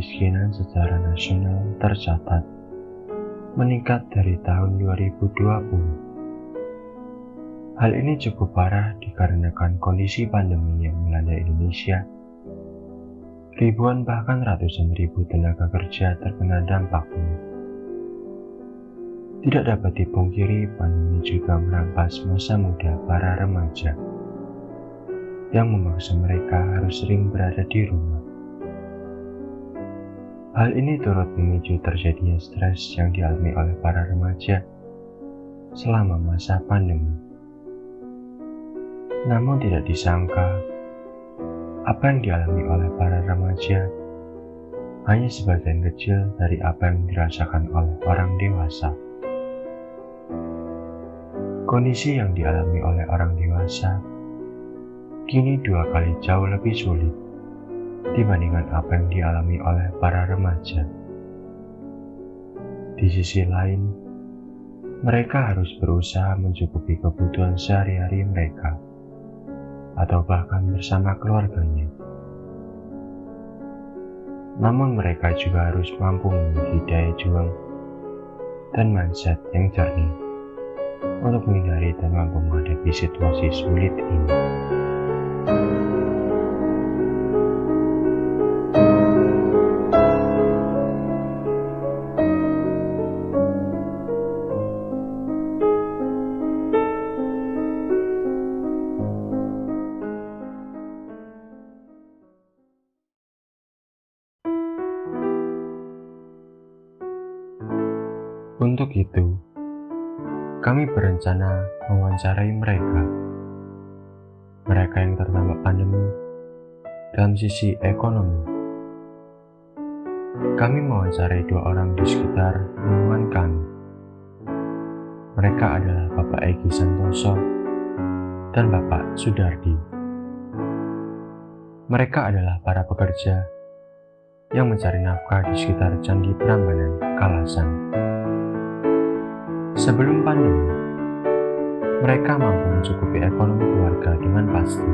kemiskinan secara nasional tercatat meningkat dari tahun 2020. Hal ini cukup parah dikarenakan kondisi pandemi yang melanda Indonesia. Ribuan bahkan ratusan ribu tenaga kerja terkena dampaknya. Tidak dapat dipungkiri, pandemi juga merampas masa muda para remaja yang memaksa mereka harus sering berada di rumah. Hal ini turut memicu terjadinya stres yang dialami oleh para remaja selama masa pandemi. Namun tidak disangka, apa yang dialami oleh para remaja hanya sebagian kecil dari apa yang dirasakan oleh orang dewasa. Kondisi yang dialami oleh orang dewasa kini 2 kali jauh lebih sulit dibandingkan apa yang dialami oleh para remaja. Di sisi lain, mereka harus berusaha mencukupi kebutuhan sehari-hari mereka, atau bahkan bersama keluarganya. Namun mereka juga harus mampu memiliki daya juang dan mindset yang jernih untuk menghindari dan mampu menghadapi situasi sulit ini. Untuk itu, kami berencana mewawancarai mereka yang terdampak pandemi dalam sisi ekonomi. Kami mewawancarai 2 orang di sekitar lingkungan kami. Mereka adalah Bapak Egi Santoso dan Bapak Sudardi. Mereka adalah para pekerja yang mencari nafkah di sekitar Candi Prambanan, Kalasan. Sebelum pandemi, mereka mampu mencukupi ekonomi keluarga dengan pasti.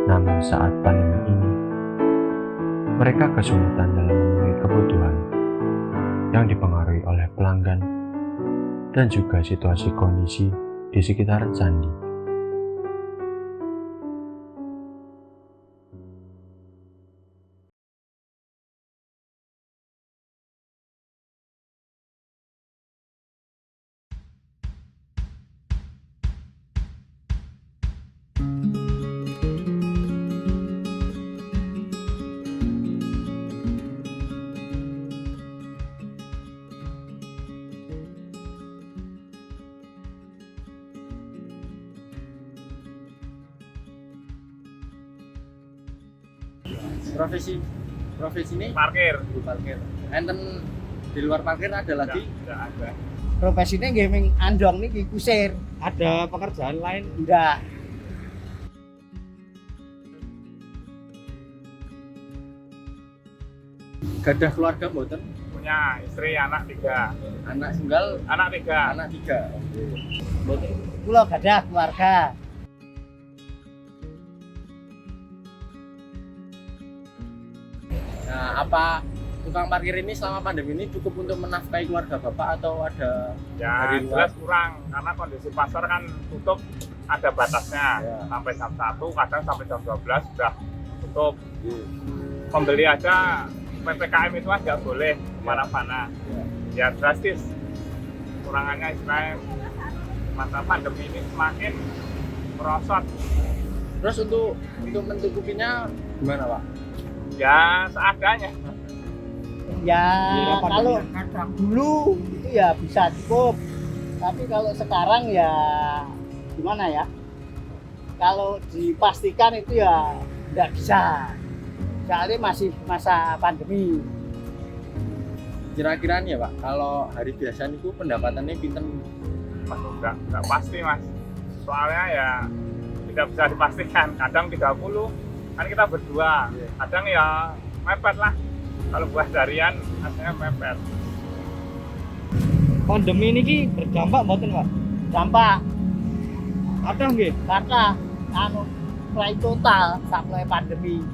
Namun saat pandemi ini, mereka kesulitan dalam memenuhi kebutuhan yang dipengaruhi oleh pelanggan dan juga situasi kondisi di sekitar candi. Profesi ini parkir. enten di luar parkir ada lagi. Tidak ada. Profesinya gaming andong nih kusir. Ada pekerjaan lain? Enggak. Gadah keluarga mboten? Punya istri, anak 3. Anak tunggal, Anak 3. anak 3. Mboten. Kula gadah keluarga. Nah, apa tukang parkir ini selama pandemi ini cukup untuk menafkahi keluarga Bapak atau ada Ya dari luar? jelas kurang karena kondisi pasar kan tutup, ada batasnya Ya. sampai jam 1, kadang sampai jam 12 sudah tutup. Pembeli aja PPKM itu aja boleh kemana-mana. Ya drastis. Kurangannya istilahnya masa pandemi ini semakin merosot. Terus untuk mencukupinya gimana Pak? Ya seadanya. Ya kalau dulu itu ya bisa cukup, tapi kalau sekarang ya gimana ya? Kalau dipastikan itu ya tidak bisa, soalnya masih masa pandemi. Kira-kira nih ya Pak, kalau hari biasa itu pendapatannya pinten? Mas enggak pasti Mas. Soalnya ya tidak bisa dipastikan. Kadang 30, kan kita berdua. Kadang ya mepet lah. Kalau buat harian hasilnya mepet. Pandemi ini berdampak mboten, Pak? Dampak Ada nggih? karena mulai total sampai pandemi.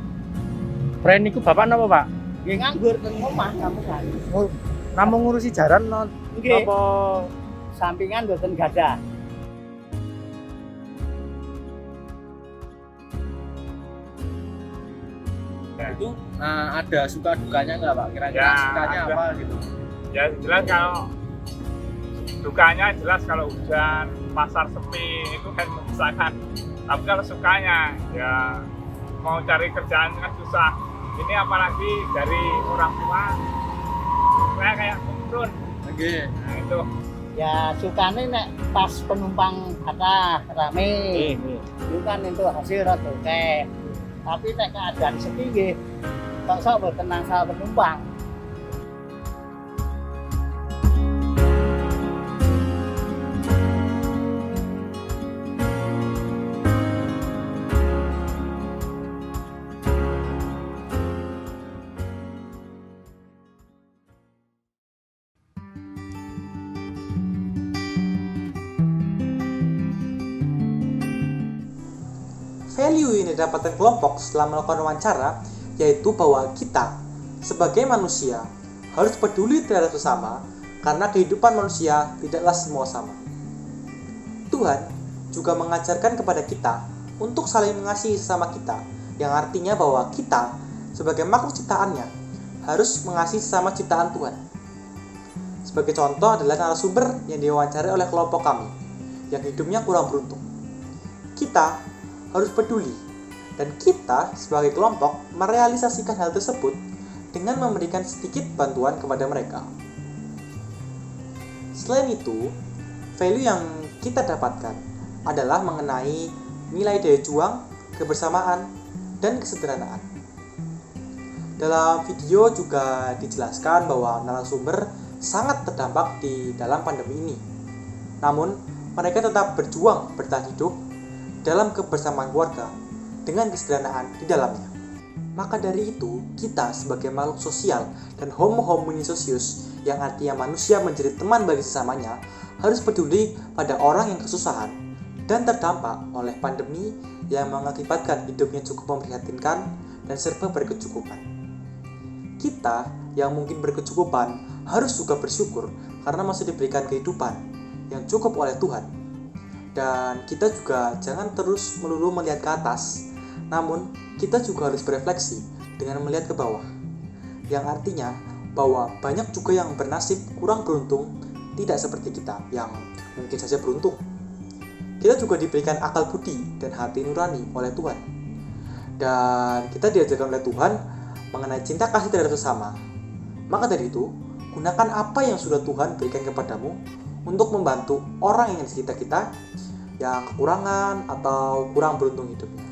Brand niku Bapak napa, Pak? Nggih nganggur teng omah kamu kan. Namung ngurusi jaran Nggih. apa Sampingan mboten gadah. itu ada suka dukanya nggak Pak? Kira-kira Ya, sukanya ada. apa gitu? Ya jelas kalau dukanya jelas kalau hujan, pasar sepi itu kan menyusahkan. Tapi kalau sukanya ya mau cari kerjaan kan susah. Ini apalagi dari orang tua, saya kayak turun. Oke. Nah itu Ya sukane nek pas penumpang kata rame. Itu kan itu hasil rada akeh. Tapi nek keadaan sepi nggih sok mboten nangsal penumpang. Value yang didapatkan kelompok setelah melakukan wawancara yaitu bahwa kita sebagai manusia harus peduli terhadap sesama karena kehidupan manusia tidaklah semua sama. Tuhan juga mengajarkan kepada kita untuk saling mengasihi sesama kita, yang artinya bahwa kita sebagai makhluk ciptaannya harus mengasihi sesama ciptaan Tuhan. Sebagai contoh adalah narasumber yang diwawancarai oleh kelompok kami yang hidupnya kurang beruntung. Kita harus peduli, dan kita sebagai kelompok merealisasikan hal tersebut dengan memberikan sedikit bantuan kepada mereka. Selain itu, value yang kita dapatkan adalah mengenai nilai daya juang, kebersamaan, dan kesederhanaan. Dalam video juga dijelaskan bahwa narasumber sangat terdampak di dalam pandemi ini. Namun, mereka tetap berjuang bertahan hidup dalam kebersamaan keluarga dengan kesederhanaan di dalamnya. Maka dari itu, kita sebagai makhluk sosial dan homo homini socius, yang artinya manusia menjadi teman bagi sesamanya, harus peduli pada orang yang kesusahan dan terdampak oleh pandemi yang mengakibatkan hidupnya cukup memprihatinkan dan serba berkecukupan. Kita yang mungkin berkecukupan harus juga bersyukur karena masih diberikan kehidupan yang cukup oleh Tuhan. Dan kita juga jangan terus melulu melihat ke atas, namun kita juga harus berefleksi dengan melihat ke bawah. Yang artinya bahwa banyak juga yang bernasib kurang beruntung, tidak seperti kita yang mungkin saja beruntung. Kita juga diberikan akal budi dan hati nurani oleh Tuhan. Dan kita diajarkan oleh Tuhan mengenai cinta kasih terhadap sesama. Maka dari itu, gunakan apa yang sudah Tuhan berikan kepadamu untuk membantu orang yang di sekitar kita yang kekurangan atau kurang beruntung hidupnya.